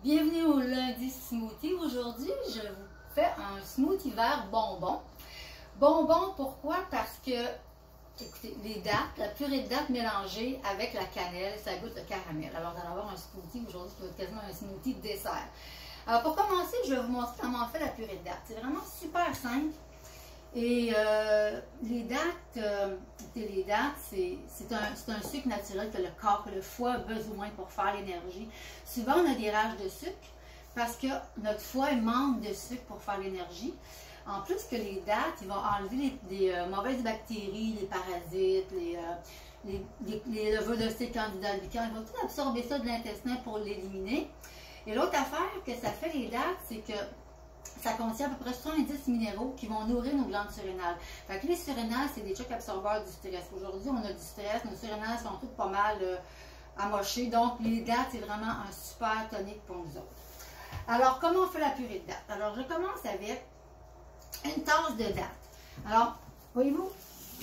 Bienvenue au lundi smoothie. Aujourd'hui, je vous fais un smoothie vert bonbon. Bonbon, pourquoi? Parce que, écoutez, les dattes, la purée de dattes mélangée avec la cannelle, ça goûte le caramel. Alors, vous allez avoir un smoothie aujourd'hui qui va être quasiment un smoothie de dessert. Alors, pour commencer, je vais vous montrer comment on fait la purée de dattes. C'est vraiment super simple. Et les dattes, c'est un sucre naturel que le corps, que le foie a besoin pour faire l'énergie. Souvent, on a des rages de sucre parce que notre foie manque de sucre pour faire l'énergie. En plus que les dattes, ils vont enlever les mauvaises bactéries, les parasites, les levures de ces candidats albicans. Ils vont tout absorber ça de l'intestin pour l'éliminer. Et l'autre affaire que ça fait les dattes, c'est que ça contient à peu près 70 minéraux qui vont nourrir nos glandes surrénales. Fait que les surrénales, c'est des chocs absorbeurs du stress. Aujourd'hui, on a du stress, nos surrénales sont toutes pas mal amochées. Donc, les dattes, c'est vraiment un super tonique pour nous autres. Alors, comment on fait la purée de dattes? Alors, je commence avec une tasse de dattes. Alors, voyez-vous,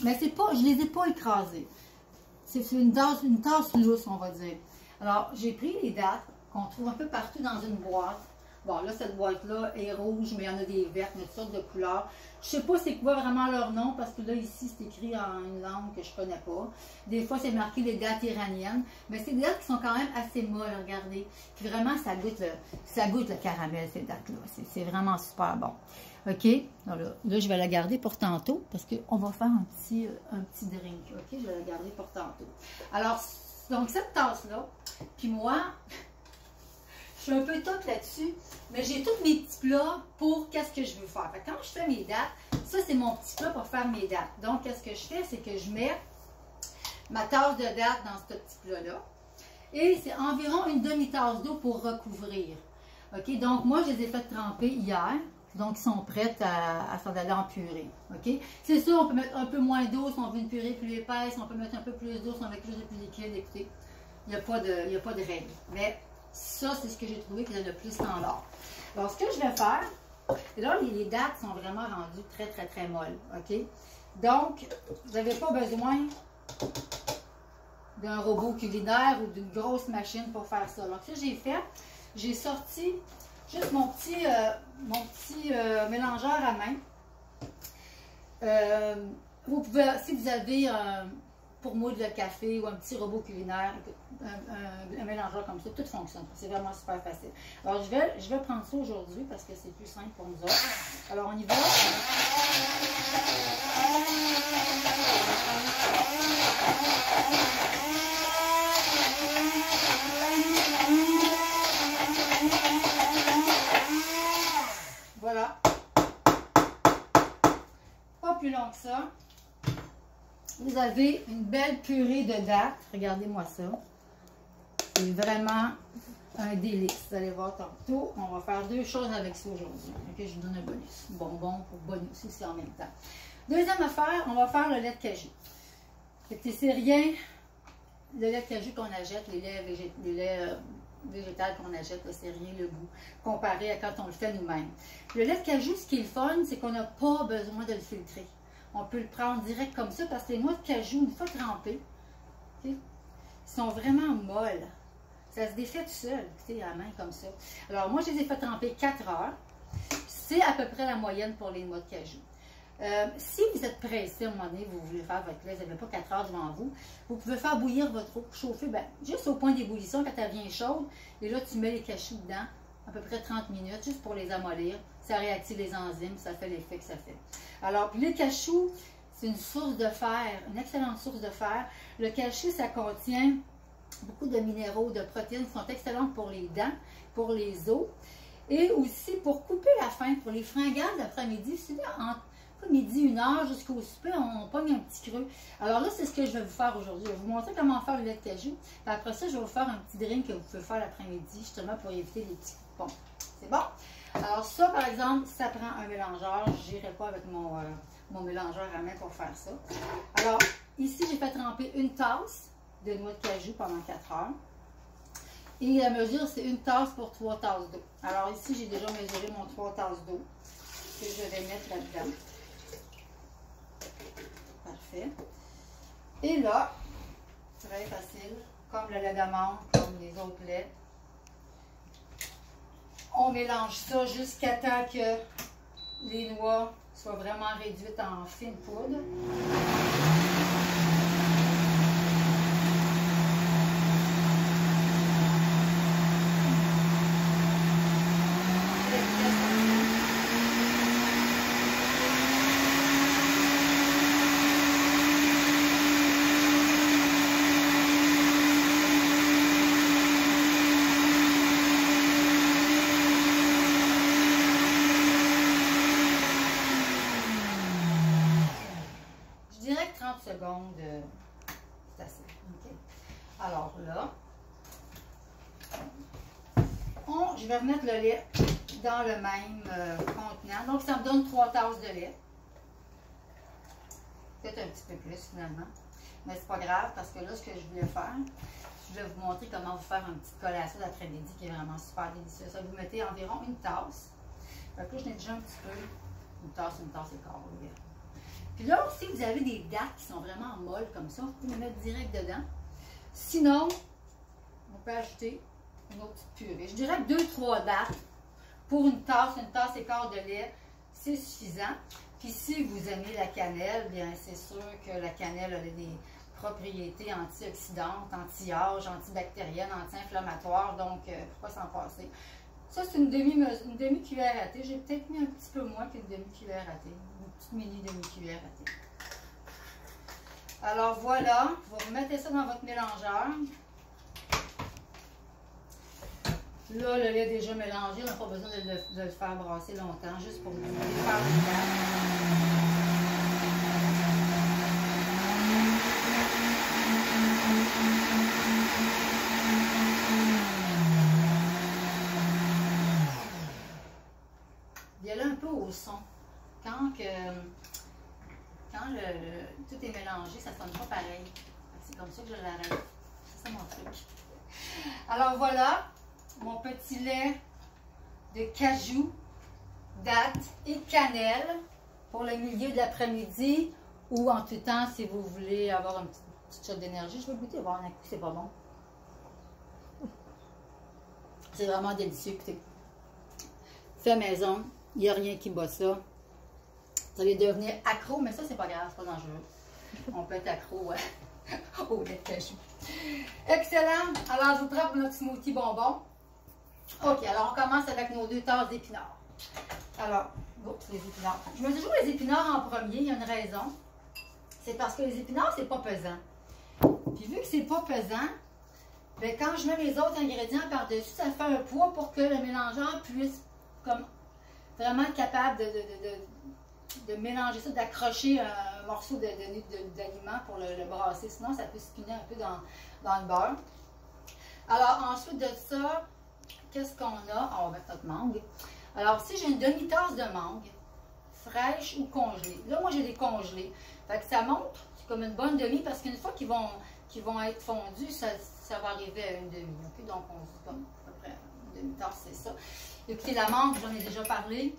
mais c'est pas, je ne les ai pas écrasées. C'est une tasse lousse, on va dire. Alors, j'ai pris les dattes qu'on trouve un peu partout dans une boîte. Bon, là, cette boîte-là est rouge, mais il y en a des vertes, mais toutes sortes de couleurs. Je ne sais pas c'est quoi vraiment leur nom, parce que là, ici, c'est écrit en une langue que je ne connais pas. Des fois, c'est marqué les dattes iraniennes, mais c'est des dattes qui sont quand même assez molles, regardez. Puis vraiment, ça goûte le caramel, ces dattes-là. C'est vraiment super bon. OK? Alors là, je vais la garder pour tantôt, parce qu'on va faire un petit drink. OK? Je vais la garder pour tantôt. Alors, donc, cette tasse-là, puis moi... Je suis un peu toute là-dessus, mais j'ai tous mes petits plats pour qu'est-ce que je veux faire. Fait que quand je fais mes dattes, ça c'est mon petit plat pour faire mes dattes. Donc, qu'est-ce que je fais? C'est que je mets ma tasse de dattes dans ce petit plat-là. Et c'est environ une demi-tasse d'eau pour recouvrir. OK? Donc, moi, je les ai fait tremper hier. Donc, ils sont prêts à s'en aller en purée. OK? C'est sûr, on peut mettre un peu moins d'eau si on veut une purée plus épaisse. On peut mettre un peu plus d'eau si on veut quelque chose de plus liquide. Écoutez, il n'y a pas de règle. Mais ça, c'est ce que j'ai trouvé qui donne le plus standard. Alors, ce que je vais faire, et là, les dattes sont vraiment rendues très, très, très molles. OK? Donc, vous n'avez pas besoin d'un robot culinaire ou d'une grosse machine pour faire ça. Donc, ce que j'ai fait, j'ai sorti juste mon petit mélangeur à main. Vous pouvez, si vous avez pour moudre le café ou un petit robot culinaire, un mélangeur comme ça, tout fonctionne. C'est vraiment super facile. Alors, je vais prendre ça aujourd'hui parce que c'est plus simple pour nous autres. Alors, on y va. Voilà. Pas plus long que ça. Vous avez une belle purée de dattes. Regardez-moi ça. C'est vraiment un délice. Vous allez voir tantôt. On va faire deux choses avec ça aujourd'hui. Okay, je vous donne un bonus. Bonbon pour bonus aussi en même temps. Deuxième affaire, on va faire le lait de cajou. C'est rien. Le lait de cajou qu'on achète, les laits végétal qu'on achète, c'est rien le goût, comparé à quand on le fait nous-mêmes. Le lait de cajou, ce qui est le fun, c'est qu'on n'a pas besoin de le filtrer. On peut le prendre direct comme ça, parce que les noix de cajou, une fois trempées, okay, sont vraiment molles. Ça se défait tout seul, écoutez, à la main comme ça. Alors, moi, je les ai fait tremper 4 heures. C'est à peu près la moyenne pour les noix de cajou. Si vous êtes pressé, à un moment donné, vous voulez faire votre lait, vous n'avez pas 4 heures devant vous, vous pouvez faire bouillir votre eau, chauffer, juste au point d'ébullition quand elle vient chaude, et là, tu mets les cachous dedans, à peu près 30 minutes, juste pour les amollir. Ça réactive les enzymes, ça fait l'effet que ça fait. Alors, puis les cachous, c'est une source de fer, une excellente source de fer. Le cachou, ça contient beaucoup de minéraux, de protéines qui sont excellentes pour les dents, pour les os, et aussi pour couper la faim, pour les fringales d'après-midi. Entre midi, 1 heure, jusqu'au souper, on pogne un petit creux. Alors là, c'est ce que je vais vous faire aujourd'hui. Je vais vous montrer comment faire le lait de cajou. Puis après ça, je vais vous faire un petit drink que vous pouvez faire l'après-midi, justement pour éviter les petits coupons. C'est bon? Alors ça, par exemple, ça prend un mélangeur. Je n'irai pas avec mon mélangeur à main pour faire ça. Alors, ici, j'ai fait tremper une tasse de noix de cajou pendant 4 heures. Et la mesure, c'est une tasse pour 3 tasses d'eau. Alors ici, j'ai déjà mesuré mon 3 tasses d'eau que je vais mettre là-dedans. Parfait. Et là, très facile, comme le lait d'amande, comme les autres laits. On mélange ça jusqu'à temps que les noix soient vraiment réduites en fine poudre. Je dirais que 30 secondes, c'est assez. Okay. Alors là, je vais remettre le lait dans le même contenant. Donc, ça me donne 3 tasses de lait. Peut-être un petit peu plus finalement. Mais c'est pas grave parce que là, ce que je voulais faire, je voulais vous montrer comment vous faire une petite collation d'après-midi qui est vraiment super délicieuse. Ça, vous mettez environ une tasse. Fait que là, je n'ai déjà un petit peu. Une tasse et quart. Puis là, si vous avez des dattes qui sont vraiment molles comme ça, vous pouvez les mettre direct dedans. Sinon, on peut ajouter une autre petite purée. Je dirais que 2-3 dattes pour une tasse et quart de lait, c'est suffisant. Puis si vous aimez la cannelle, bien c'est sûr que la cannelle a des propriétés antioxydantes, anti-âge, antibactériennes, anti-inflammatoires, donc pourquoi s'en passer? Ça, c'est une demi-cuillère à thé. J'ai peut-être mis un petit peu moins qu'une demi-cuillère à thé. Une petite mini demi-cuillère à thé. Alors voilà, vous remettez ça dans votre mélangeur. Là, le lait est déjà mélangé, on n'a pas besoin de le faire brasser longtemps, juste pour vous faire le gaz. Il y a là un peu au son. Quand tout est mélangé, ça ne sonne pas pareil. C'est comme ça que je l'arrête. C'est ça mon truc. Alors voilà, mon petit lait de cajou, dattes et cannelle pour le milieu de l'après-midi ou en tout temps si vous voulez avoir une petite shot d'énergie. Je vais goûter, voir un coup, c'est pas bon. C'est vraiment délicieux. Écoutez, fait maison, il n'y a rien qui bat ça. Vous allez devenir accro, mais ça, c'est pas grave, c'est pas dangereux. On peut être accro au lait de cajou. Excellent! Alors, je vous prends notre smoothie bonbon. OK, alors on commence avec nos 2 tasses d'épinards. Alors, oups, les épinards. Je me dis toujours les épinards en premier, il y a une raison. C'est parce que les épinards, c'est pas pesant. Puis vu que c'est pas pesant, bien, quand je mets les autres ingrédients par-dessus, ça fait un poids pour que le mélangeur puisse comme vraiment être capable de mélanger ça, d'accrocher un morceau d'aliment pour le brasser. Sinon, ça peut spinner un peu dans le beurre. Alors, ensuite de ça, qu'est-ce qu'on a? On va mettre notre mangue. Alors, si j'ai une demi-tasse de mangue, fraîche ou congelée. Là, moi, j'ai des congelés. Fait que ça monte, c'est comme une bonne demi, parce qu'une fois qu'ils vont être fondus, ça va arriver à une demi. Okay? Donc, on dit comme à peu près une demi-tasse, c'est ça. Écoutez, la mangue, j'en ai déjà parlé.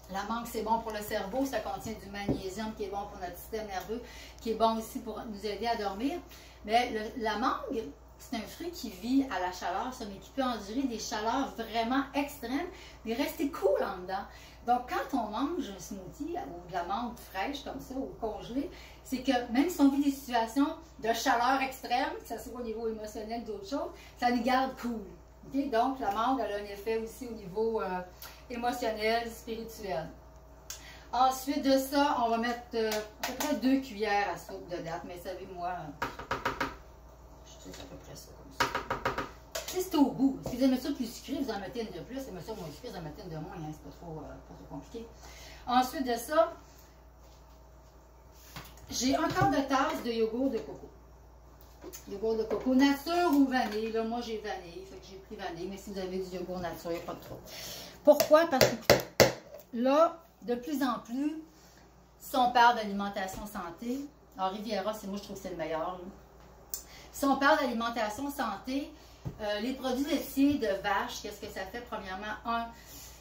La mangue, c'est bon pour le cerveau, ça contient du magnésium qui est bon pour notre système nerveux, qui est bon aussi pour nous aider à dormir. Mais la mangue, c'est un fruit qui vit à la chaleur, ça, mais qui peut endurer des chaleurs vraiment extrêmes, mais rester cool en dedans. Donc, quand on mange un smoothie ou de la mangue fraîche comme ça, ou congelée, c'est que même si on vit des situations de chaleur extrême, que ce soit au niveau émotionnel ou d'autres choses, ça nous garde cool. Okay? Donc, la mangue, elle a un effet aussi au niveau émotionnel, spirituel. Ensuite de ça, on va mettre à peu près 2 cuillères à soupe de dattes. Mais savez-moi, je sais à peu près ça comme ça. C'est au goût. Si vous aimez ça plus sucré, vous en mettez une de plus. Si vous aimez ça moins sucré, vous en mettez une de moins. Hein? C'est pas trop compliqué. Ensuite de ça, j'ai un quart de tasse de yogourt de coco. Yogourt de coco nature ou vanille. Là, moi, j'ai vanille. Fait que j'ai pris vanille. Mais si vous avez du yogourt nature, pas de trop. Pourquoi? Parce que là, de plus en plus, si on parle d'alimentation santé, alors Riviera, moi, je trouve que c'est le meilleur. Là. Si on parle d'alimentation santé, les produits laitiers de vache, qu'est-ce que ça fait? Premièrement,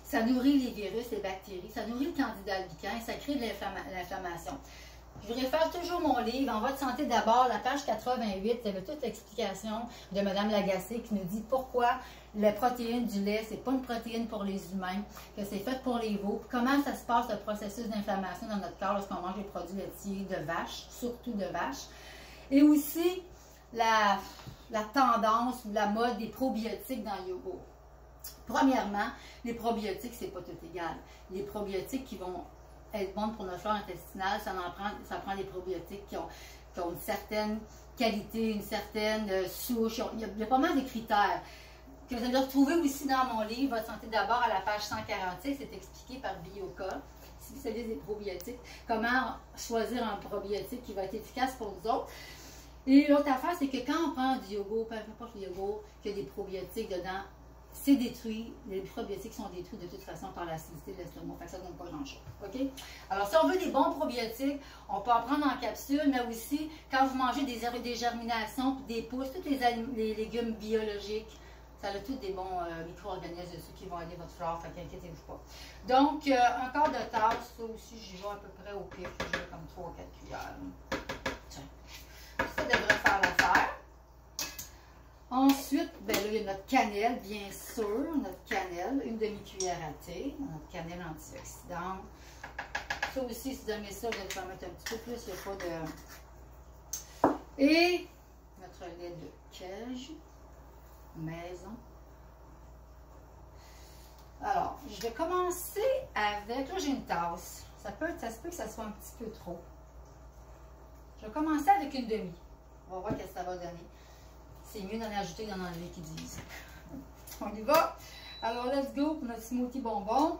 ça nourrit les virus, les bactéries, ça nourrit le candida albicans et ça crée de l'inflammation. Je vous réfère toujours mon livre, En votre santé d'abord, la page 88. Vous avez toute l'explication de Mme Lagacé qui nous dit pourquoi la protéine du lait, c'est pas une protéine pour les humains, que c'est fait pour les veaux. Comment ça se passe le processus d'inflammation dans notre corps lorsqu'on mange des produits laitiers de vache, surtout de vache. Et aussi la tendance ou la mode des probiotiques dans le yogourt. Premièrement, les probiotiques, c'est pas tout égal. Les probiotiques qui vont être bons pour notre flore intestinale, ça prend des probiotiques qui ont une certaine qualité, une certaine souche. Il y a pas mal de critères que vous allez retrouver aussi dans mon livre, Votre santé d'abord, à la page 146. C'est expliqué par Bioca, spécialiste des probiotiques, comment choisir un probiotique qui va être efficace pour nous autres. Et l'autre affaire, c'est que quand on prend du yogourt, peu importe le yogourt, qu'il y a des probiotiques dedans, c'est détruit. Les probiotiques sont détruits de toute façon par l'acidité de l'estomac. Fait que ça ne donne pas grand-chose. OK? Alors, si on veut des bons probiotiques, on peut en prendre en capsule, mais aussi, quand vous mangez des germinations, des pousses, tous les légumes biologiques, ça a tous des bons micro-organismes dessus qui vont aider votre flore. Fait qu'inquiétez-vous pas. Donc, un quart de tasse, ça aussi, j'y vais à peu près au pif. Je vais comme 3 ou 4 cuillères. Tiens. Ça devrait faire l'affaire. Ensuite, ben là, il y a notre cannelle, bien sûr, notre cannelle, une demi-cuillère à thé, notre cannelle antioxydante. Ça aussi, si vous aimez ça, vous allez en mettre un petit peu plus, il n'y a pas de... Et notre lait de cage, maison. Alors, je vais commencer avec, là j'ai une tasse, ça se peut que ça soit un petit peu trop. Je vais commencer avec une demi, on va voir ce que ça va donner. C'est mieux d'en ajouter que d'en enlever qu'ils disent. On y va. Alors, let's go pour notre smoothie bonbon.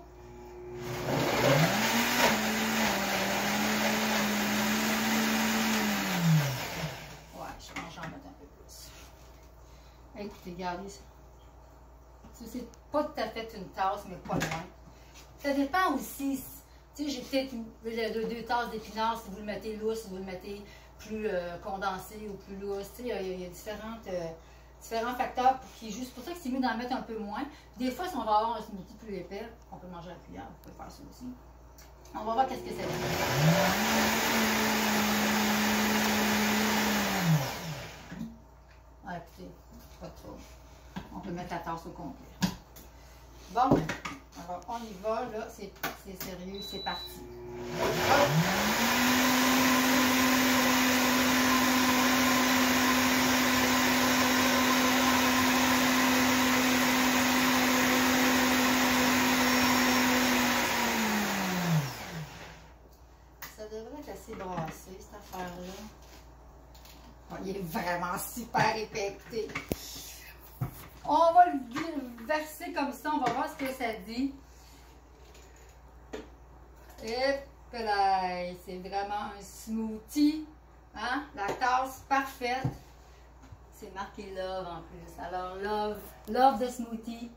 Ouais, je pense que j'en mettre un peu plus. Écoutez, regardez ça. C'est pas tout à fait une tasse, mais pas loin. Ça dépend aussi. Tu sais, j'ai peut-être deux tasses d'épinards si vous le mettez lousse, si vous le mettez plus condensé ou plus lousse. Tu sais, il y a différents facteurs qui juste pour ça que c'est mieux d'en mettre un peu moins. Des fois, si on va avoir un smoothie plus épais, on peut manger à la cuillère, on peut faire ça aussi. On va voir qu'est-ce que ça fait. Ah, écoutez, pas trop. On peut mettre la tasse au complet. Bon, alors on y va, là, c'est sérieux, c'est parti. Ça devrait être assez brassé, cette affaire-là. Oh, il est vraiment super épais. On va le verser comme ça, on va voir ce que ça dit. Et là, c'est vraiment un smoothie. Hein? La tasse parfaite. C'est marqué Love en plus. Alors, Love the smoothie.